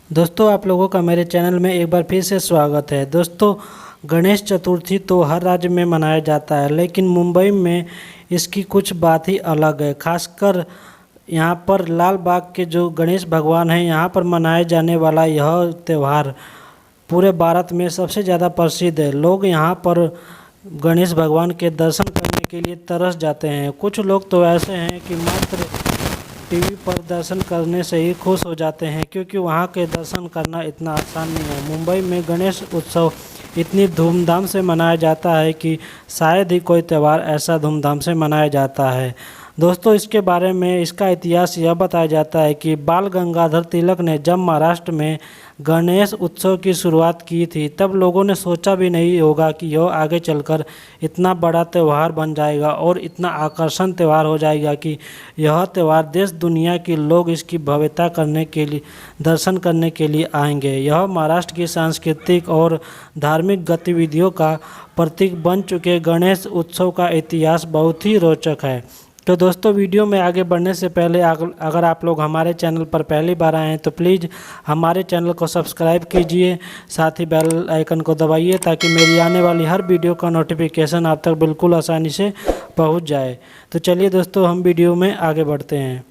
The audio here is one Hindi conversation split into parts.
दोस्तों आप लोगों का मेरे चैनल में एक बार फिर से स्वागत है। दोस्तों गणेश चतुर्थी तो हर राज्य में मनाया जाता है, लेकिन मुंबई में इसकी कुछ बात ही अलग है। खासकर यहाँ पर लाल बाग के जो गणेश भगवान हैं, यहाँ पर मनाए जाने वाला यह त्यौहार पूरे भारत में सबसे ज़्यादा प्रसिद्ध है। लोग यहाँ पर गणेश भगवान के दर्शन करने के लिए तरस जाते हैं। कुछ लोग तो ऐसे हैं कि मात्र टीवी पर दर्शन करने से ही खुश हो जाते हैं, क्योंकि वहाँ के दर्शन करना इतना आसान नहीं है। मुंबई में गणेश उत्सव इतनी धूमधाम से मनाया जाता है कि शायद ही कोई त्यौहार ऐसा धूमधाम से मनाया जाता है। दोस्तों इसके बारे में इसका इतिहास यह बताया जाता है कि बाल गंगाधर तिलक ने जब महाराष्ट्र में गणेश उत्सव की शुरुआत की थी, तब लोगों ने सोचा भी नहीं होगा कि यह आगे चलकर इतना बड़ा त्यौहार बन जाएगा और इतना आकर्षण त्यौहार हो जाएगा कि यह त्यौहार देश दुनिया के लोग इसकी भव्यता करने के लिए दर्शन करने के लिए आएंगे। यह महाराष्ट्र की सांस्कृतिक और धार्मिक गतिविधियों का प्रतीक बन चुके गणेश उत्सव का इतिहास बहुत ही रोचक है। तो दोस्तों वीडियो में आगे बढ़ने से पहले अगर आप लोग हमारे चैनल पर पहली बार आए हैं तो प्लीज़ हमारे चैनल को सब्सक्राइब कीजिए, साथ ही बेल आइकन को दबाइए ताकि मेरी आने वाली हर वीडियो का नोटिफिकेशन आप तक बिल्कुल आसानी से पहुंच जाए। तो चलिए दोस्तों हम वीडियो में आगे बढ़ते हैं।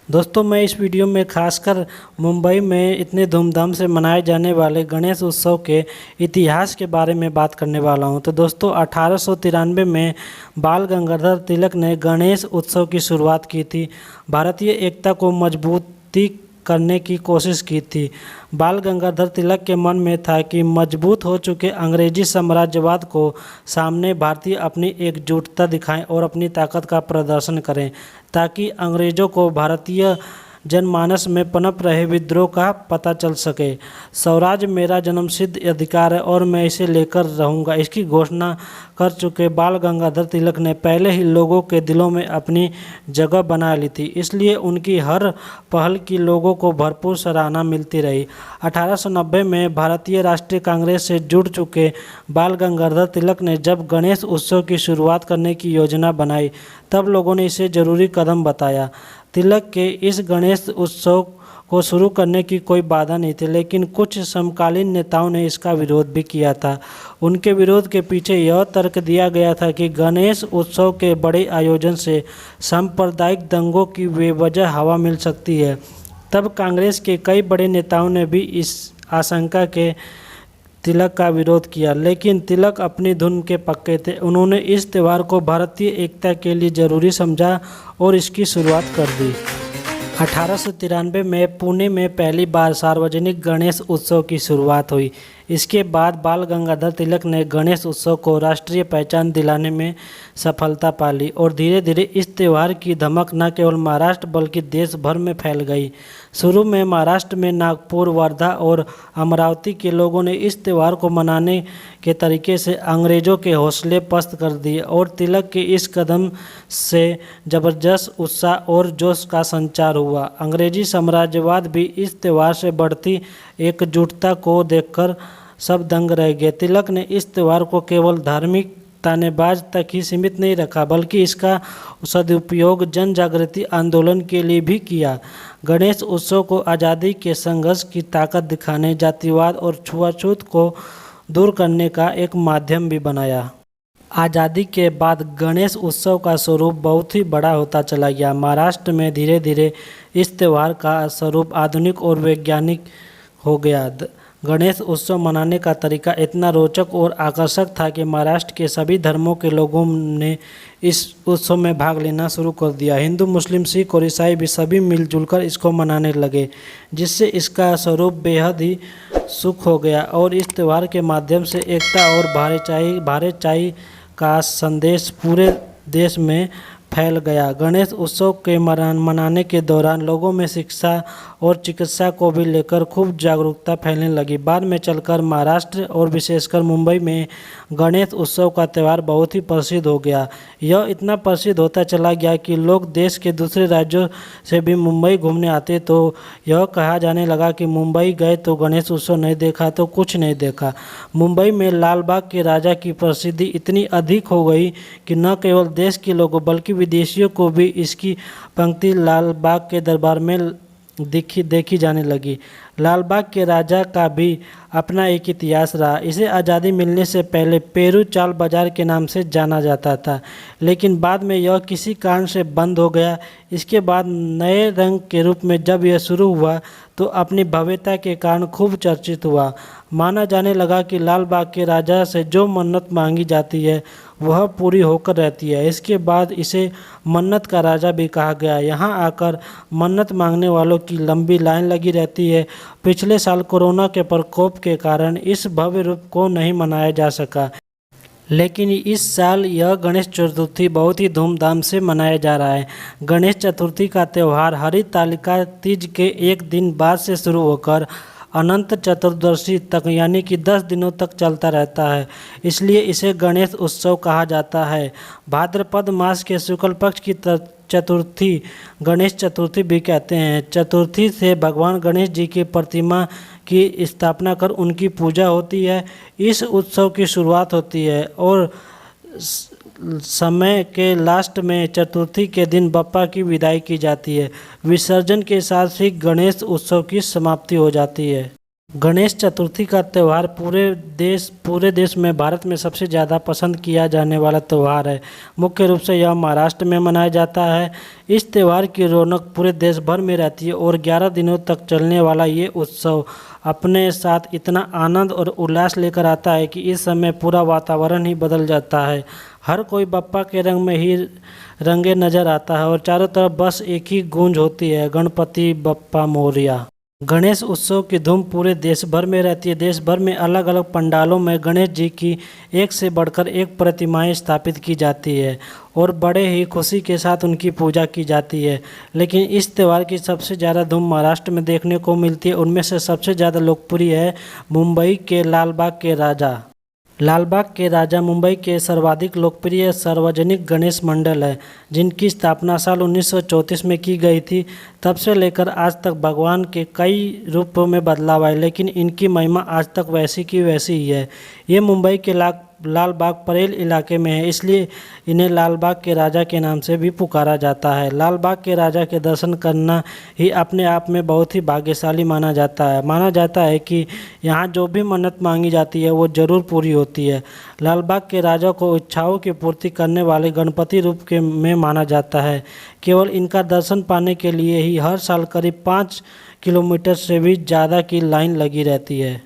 दोस्तों मैं इस वीडियो में खासकर मुंबई में इतने धूमधाम से मनाए जाने वाले गणेश उत्सव के इतिहास के बारे में बात करने वाला हूं। तो दोस्तों 1893 में बाल गंगाधर तिलक ने गणेश उत्सव की शुरुआत की थी। भारतीय एकता को मजबूती करने की कोशिश की थी। बाल गंगाधर तिलक के मन में था कि मजबूत हो चुके अंग्रेजी साम्राज्यवाद को सामने भारतीय अपनी एकजुटता दिखाएं और अपनी ताकत का प्रदर्शन करें, ताकि अंग्रेज़ों को भारतीय जनमानस में पनप रहे विद्रोह का पता चल सके। स्वराज मेरा जन्मसिद्ध अधिकार है और मैं इसे लेकर रहूँगा, इसकी घोषणा कर चुके बाल गंगाधर तिलक ने पहले ही लोगों के दिलों में अपनी जगह बना ली थी, इसलिए उनकी हर पहल की लोगों को भरपूर सराहना मिलती रही। 1890 में भारतीय राष्ट्रीय कांग्रेस से जुड़ चुके बाल गंगाधर तिलक ने जब गणेश उत्सव की शुरुआत करने की योजना बनाई, तब लोगों ने इसे जरूरी कदम बताया। तिलक के इस गणेश उत्सव को शुरू करने की कोई बाधा नहीं थी, लेकिन कुछ समकालीन नेताओं ने इसका विरोध भी किया था। उनके विरोध के पीछे यह तर्क दिया गया था कि गणेश उत्सव के बड़े आयोजन से सांप्रदायिक दंगों की बेवजह हवा मिल सकती है। तब कांग्रेस के कई बड़े नेताओं ने भी इस आशंका के तिलक का विरोध किया, लेकिन तिलक अपनी धुन के पक्के थे। उन्होंने इस त्यौहार को भारतीय एकता के लिए ज़रूरी समझा और इसकी शुरुआत कर दी। 1893 में पुणे में पहली बार सार्वजनिक गणेश उत्सव की शुरुआत हुई। इसके बाद बाल गंगाधर तिलक ने गणेश उत्सव को राष्ट्रीय पहचान दिलाने में सफलता पा ली और धीरे धीरे इस त्यौहार की धमक न केवल महाराष्ट्र बल्कि देश भर में फैल गई। शुरू में महाराष्ट्र में नागपुर, वर्धा और अमरावती के लोगों ने इस त्यौहार को मनाने के तरीके से अंग्रेज़ों के हौसले पस्त कर दिए और तिलक के इस कदम से ज़बरदस्त उत्साह और जोश का संचार हुआ। अंग्रेजी साम्राज्यवाद भी इस त्यौहार से बढ़ती एकजुटता को देखकर सब दंग रह गए। तिलक ने इस त्यौहार को केवल धार्मिक तानेबाज तक ही सीमित नहीं रखा, बल्कि इसका सदुपयोग जन जागृति आंदोलन के लिए भी किया। गणेश उत्सव को आज़ादी के संघर्ष की ताकत दिखाने, जातिवाद और छुआछूत को दूर करने का एक माध्यम भी बनाया। आज़ादी के बाद गणेश उत्सव का स्वरूप बहुत ही बड़ा होता चला गया। महाराष्ट्र में धीरे धीरे इस त्यौहार का स्वरूप आधुनिक और वैज्ञानिक हो गया। गणेश उत्सव मनाने का तरीका इतना रोचक और आकर्षक था कि महाराष्ट्र के सभी धर्मों के लोगों ने इस उत्सव में भाग लेना शुरू कर दिया। हिंदू, मुस्लिम, सिख और ईसाई भी सभी मिलजुल कर इसको मनाने लगे, जिससे इसका स्वरूप बेहद ही सुख हो गया और इस त्यौहार के माध्यम से एकता और भाईचारे का संदेश पूरे देश में फैल गया। गणेश उत्सव के मनाने के दौरान लोगों में शिक्षा और चिकित्सा को भी लेकर खूब जागरूकता फैलने लगी। बाद में चलकर महाराष्ट्र और विशेषकर मुंबई में गणेश उत्सव का त्यौहार बहुत ही प्रसिद्ध हो गया। यह इतना प्रसिद्ध होता चला गया कि लोग देश के दूसरे राज्यों से भी मुंबई घूमने आते, तो यह कहा जाने लगा कि मुंबई गए तो गणेश उत्सव नहीं देखा तो कुछ नहीं देखा। मुंबई में लाल बाग के राजा की प्रसिद्धि इतनी अधिक हो गई कि न केवल देश के लोगों बल्कि विदेशियों को भी इसकी पंक्ति लाल बाग के दरबार में देखी जाने लगी। लाल बाग के राजा का भी अपना एक इतिहास रहा। इसे आज़ादी मिलने से पहले पेरू चाल बाजार के नाम से जाना जाता था, लेकिन बाद में यह किसी कारण से बंद हो गया। इसके बाद नए रंग के रूप में जब यह शुरू हुआ तो अपनी भव्यता के कारण खूब चर्चित हुआ। माना जाने लगा कि लाल बाग के राजा से जो मन्नत मांगी जाती है वह पूरी होकर रहती है। इसके बाद इसे मन्नत का राजा भी कहा गया। यहाँ आकर मन्नत मांगने वालों की लंबी लाइन लगी रहती है। पिछले साल कोरोना के प्रकोप के कारण इस भव्य रूप को नहीं मनाया जा सका, लेकिन इस साल यह गणेश चतुर्थी बहुत ही धूमधाम से मनाया जा रहा है। गणेश चतुर्थी का त्यौहार हरितालिका तीज के एक दिन बाद से शुरू होकर अनंत चतुर्दशी तक यानी कि 10 दिनों तक चलता रहता है, इसलिए इसे गणेश उत्सव कहा जाता है। भाद्रपद मास के शुक्ल पक्ष की चतुर्थी गणेश चतुर्थी भी कहते हैं। चतुर्थी से भगवान गणेश जी की प्रतिमा की स्थापना कर उनकी पूजा होती है। इस उत्सव की शुरुआत होती है और समय के लास्ट में चतुर्थी के दिन बप्पा की विदाई की जाती है। विसर्जन के साथ ही गणेश उत्सव की समाप्ति हो जाती है। गणेश चतुर्थी का त्यौहार पूरे देश में भारत में सबसे ज़्यादा पसंद किया जाने वाला त्यौहार है। मुख्य रूप से यह महाराष्ट्र में मनाया जाता है। इस त्यौहार की रौनक पूरे देश भर में रहती है और 11 दिनों तक चलने वाला ये उत्सव अपने साथ इतना आनंद और उल्लास लेकर आता है कि इस समय पूरा वातावरण ही बदल जाता है। हर कोई बप्पा के रंग में ही रंगे नज़र आता है और चारों तरफ बस एक ही गूंज होती है, गणपति बप्पा मोरया। गणेश उत्सव की धूम पूरे देश भर में रहती है। देश भर में अलग अलग पंडालों में गणेश जी की एक से बढ़कर एक प्रतिमाएं स्थापित की जाती है और बड़े ही खुशी के साथ उनकी पूजा की जाती है। लेकिन इस त्यौहार की सबसे ज़्यादा धूम महाराष्ट्र में देखने को मिलती है। उनमें से सबसे ज़्यादा लोकप्रिय है मुंबई के लाल बाग के राजा। लाल बाग के राजा मुंबई के सर्वाधिक लोकप्रिय सार्वजनिक गणेश मंडल है, जिनकी स्थापना साल 1934 में की गई थी। तब से लेकर आज तक भगवान के कई रूपों में बदलाव आए, लेकिन इनकी महिमा आज तक वैसी की वैसी ही है। ये मुंबई के लाल बाग परेल इलाके में है, इसलिए इन्हें लाल बाग के राजा के नाम से भी पुकारा जाता है। लाल बाग के राजा के दर्शन करना ही अपने आप में बहुत ही भाग्यशाली माना जाता है। माना जाता है कि यहाँ जो भी मन्नत मांगी जाती है वो ज़रूर पूरी होती है। लाल बाग के राजा को इच्छाओं की पूर्ति करने वाले गणपति रूप के में माना जाता है। केवल इनका दर्शन पाने के लिए ही हर साल करीब 5 किलोमीटर से भी ज़्यादा की लाइन लगी रहती है।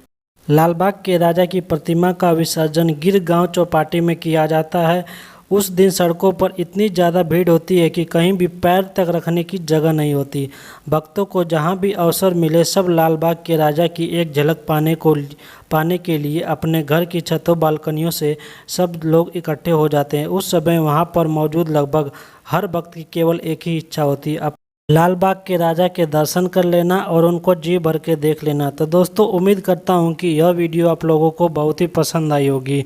लाल बाग के राजा की प्रतिमा का विसर्जन गिर गांव चौपाटी में किया जाता है। उस दिन सड़कों पर इतनी ज़्यादा भीड़ होती है कि कहीं भी पैर तक रखने की जगह नहीं होती। भक्तों को जहां भी अवसर मिले सब लाल बाग के राजा की एक झलक पाने के लिए अपने घर की छतों बालकनियों से सब लोग इकट्ठे हो जाते हैं। उस समय वहां पर मौजूद लगभग हर भक्त की केवल एक ही इच्छा होती है, लाल बाग के राजा के दर्शन कर लेना और उनको जी भर के देख लेना। तो दोस्तों, उम्मीद करता हूं कि यह वीडियो आप लोगों को बहुत ही पसंद आई होगी।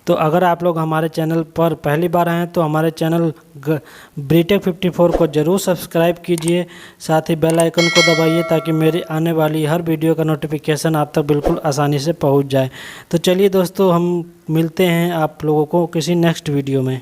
तो अगर आप लोग हमारे चैनल पर पहली बार आए हैं तो हमारे चैनल ब्रीटेक 54 को ज़रूर सब्सक्राइब कीजिए, साथ ही बेल आइकन को दबाइए ताकि मेरी आने वाली हर वीडियो का नोटिफिकेशन आप तक बिल्कुल आसानी से पहुंच जाए। तो चलिए दोस्तों, हम मिलते हैं आप लोगों को किसी नेक्स्ट वीडियो में।